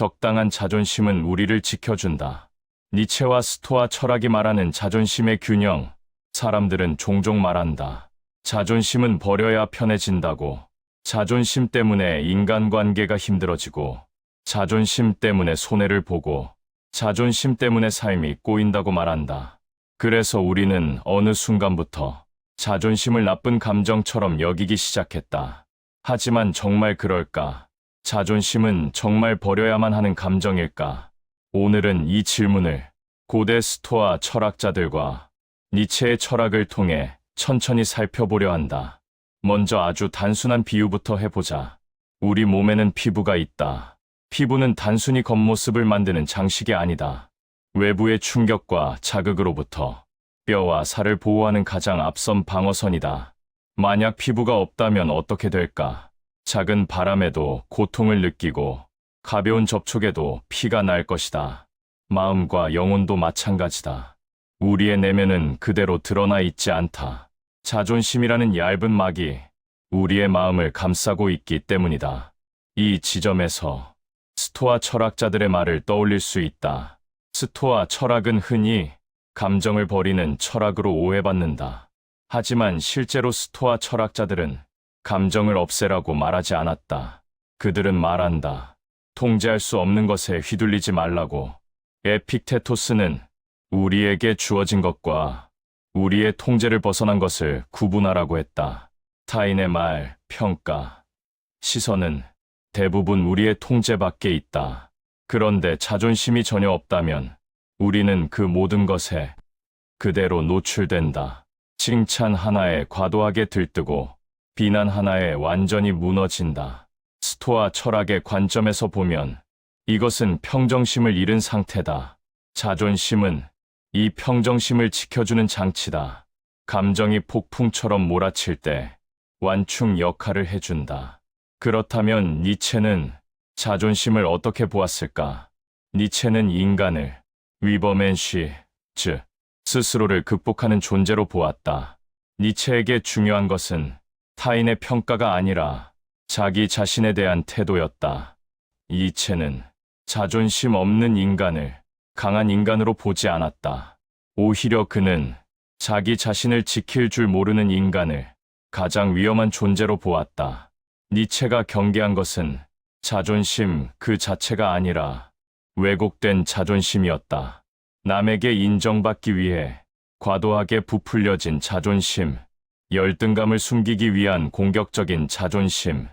적당한 자존심은 우리를 지켜준다. 니체와 스토아 철학이 말하는 자존심의 균형. 사람들은 종종 말한다. 자존심은 버려야 편해진다고. 자존심 때문에 인간관계가 힘들어지고, 자존심 때문에 손해를 보고, 자존심 때문에 삶이 꼬인다고 말한다. 그래서 우리는 어느 순간부터 자존심을 나쁜 감정처럼 여기기 시작했다. 하지만 정말 그럴까? 자존심은 정말 버려야만 하는 감정일까? 오늘은 이 질문을 고대 스토아 철학자들과 니체의 철학을 통해 천천히 살펴보려 한다. 먼저 아주 단순한 비유부터 해보자. 우리 몸에는 피부가 있다. 피부는 단순히 겉모습을 만드는 장식이 아니다. 외부의 충격과 자극으로부터 뼈와 살을 보호하는 가장 앞선 방어선이다. 만약 피부가 없다면 어떻게 될까? 작은 바람에도 고통을 느끼고 가벼운 접촉에도 피가 날 것이다. 마음과 영혼도 마찬가지다. 우리의 내면은 그대로 드러나 있지 않다. 자존심이라는 얇은 막이 우리의 마음을 감싸고 있기 때문이다. 이 지점에서 스토아 철학자들의 말을 떠올릴 수 있다. 스토아 철학은 흔히 감정을 버리는 철학으로 오해받는다. 하지만 실제로 스토아 철학자들은 감정을 없애라고 말하지 않았다. 그들은 말한다. 통제할 수 없는 것에 휘둘리지 말라고. 에픽테토스는 우리에게 주어진 것과 우리의 통제를 벗어난 것을 구분하라고 했다. 타인의 말, 평가, 시선은 대부분 우리의 통제 밖에 있다. 그런데 자존심이 전혀 없다면 우리는 그 모든 것에 그대로 노출된다. 칭찬 하나에 과도하게 들뜨고 비난 하나에 완전히 무너진다. 스토아 철학의 관점에서 보면 이것은 평정심을 잃은 상태다. 자존심은 이 평정심을 지켜주는 장치다. 감정이 폭풍처럼 몰아칠 때 완충 역할을 해준다. 그렇다면 니체는 자존심을 어떻게 보았을까? 니체는 인간을 위버맨시, 즉 스스로를 극복하는 존재로 보았다. 니체에게 중요한 것은 타인의 평가가 아니라 자기 자신에 대한 태도였다. 니체는 자존심 없는 인간을 강한 인간으로 보지 않았다. 오히려 그는 자기 자신을 지킬 줄 모르는 인간을 가장 위험한 존재로 보았다. 니체가 경계한 것은 자존심 그 자체가 아니라 왜곡된 자존심이었다. 남에게 인정받기 위해 과도하게 부풀려진 자존심, 열등감을 숨기기 위한 공격적인 자존심,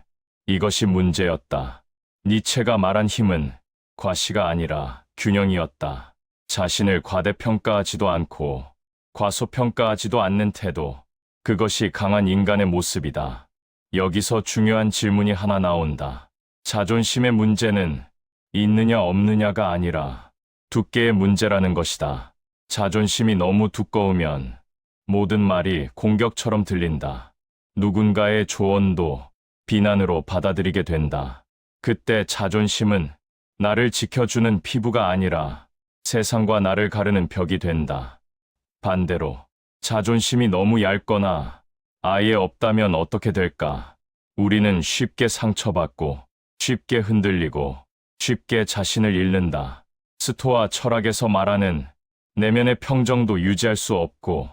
이것이 문제였다. 니체가 말한 힘은 과시가 아니라 균형이었다. 자신을 과대평가하지도 않고 과소평가하지도 않는 태도, 그것이 강한 인간의 모습이다. 여기서 중요한 질문이 하나 나온다. 자존심의 문제는 있느냐 없느냐가 아니라 두께의 문제라는 것이다. 자존심이 너무 두꺼우면 모든 말이 공격처럼 들린다. 누군가의 조언도 비난으로 받아들이게 된다. 그때 자존심은 나를 지켜주는 피부가 아니라 세상과 나를 가르는 벽이 된다. 반대로 자존심이 너무 얇거나 아예 없다면 어떻게 될까? 우리는 쉽게 상처받고 쉽게 흔들리고 쉽게 자신을 잃는다. 스토아 철학에서 말하는 내면의 평정도 유지할 수 없고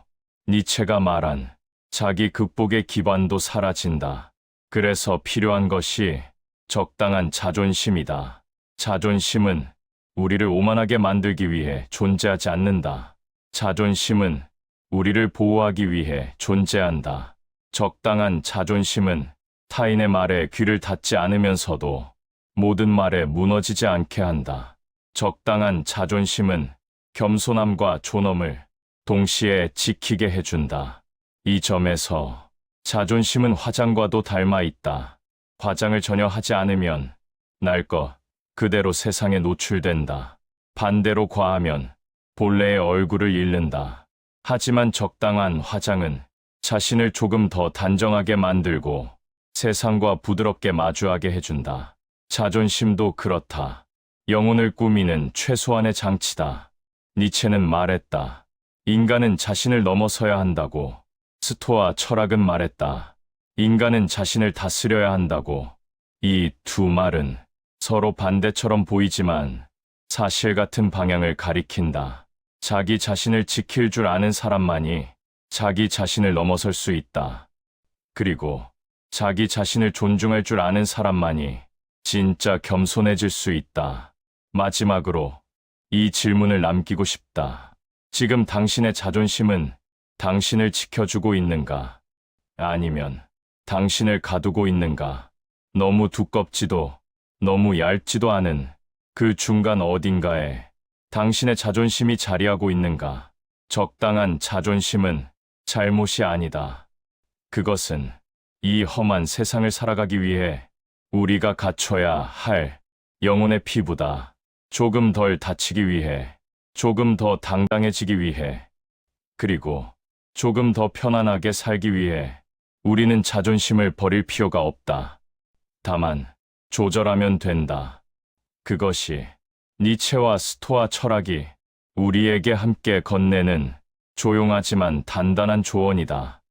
니체가 말한 자기 극복의 기반도 사라진다. 그래서 필요한 것이 적당한 자존심이다. 자존심은 우리를 오만하게 만들기 위해 존재하지 않는다. 자존심은 우리를 보호하기 위해 존재한다. 적당한 자존심은 타인의 말에 귀를 닫지 않으면서도 모든 말에 무너지지 않게 한다. 적당한 자존심은 겸손함과 존엄을 동시에 지키게 해준다. 이 점에서 자존심은 화장과도 닮아 있다. 화장을 전혀 하지 않으면 날 것 그대로 세상에 노출된다. 반대로 과하면 본래의 얼굴을 잃는다. 하지만 적당한 화장은 자신을 조금 더 단정하게 만들고 세상과 부드럽게 마주하게 해준다. 자존심도 그렇다. 영혼을 꾸미는 최소한의 장치다. 니체는 말했다. 인간은 자신을 넘어서야 한다고. 스토아 철학은 말했다. 인간은 자신을 다스려야 한다고. 이 두 말은 서로 반대처럼 보이지만 사실 같은 방향을 가리킨다. 자기 자신을 지킬 줄 아는 사람만이 자기 자신을 넘어설 수 있다. 그리고 자기 자신을 존중할 줄 아는 사람만이 진짜 겸손해질 수 있다. 마지막으로 이 질문을 남기고 싶다. 지금 당신의 자존심은 당신을 지켜주고 있는가? 아니면 당신을 가두고 있는가? 너무 두껍지도 너무 얇지도 않은 그 중간 어딘가에 당신의 자존심이 자리하고 있는가? 적당한 자존심은 잘못이 아니다. 그것은 이 험한 세상을 살아가기 위해 우리가 갖춰야 할 영혼의 피부다. 조금 덜 다치기 위해, 조금 더 당당해지기 위해, 그리고 조금 더 편안하게 살기 위해 우리는 자존심을 버릴 필요가 없다. 다만 조절하면 된다. 그것이 니체와 스토아 철학이 우리에게 함께 건네는 조용하지만 단단한 조언이다.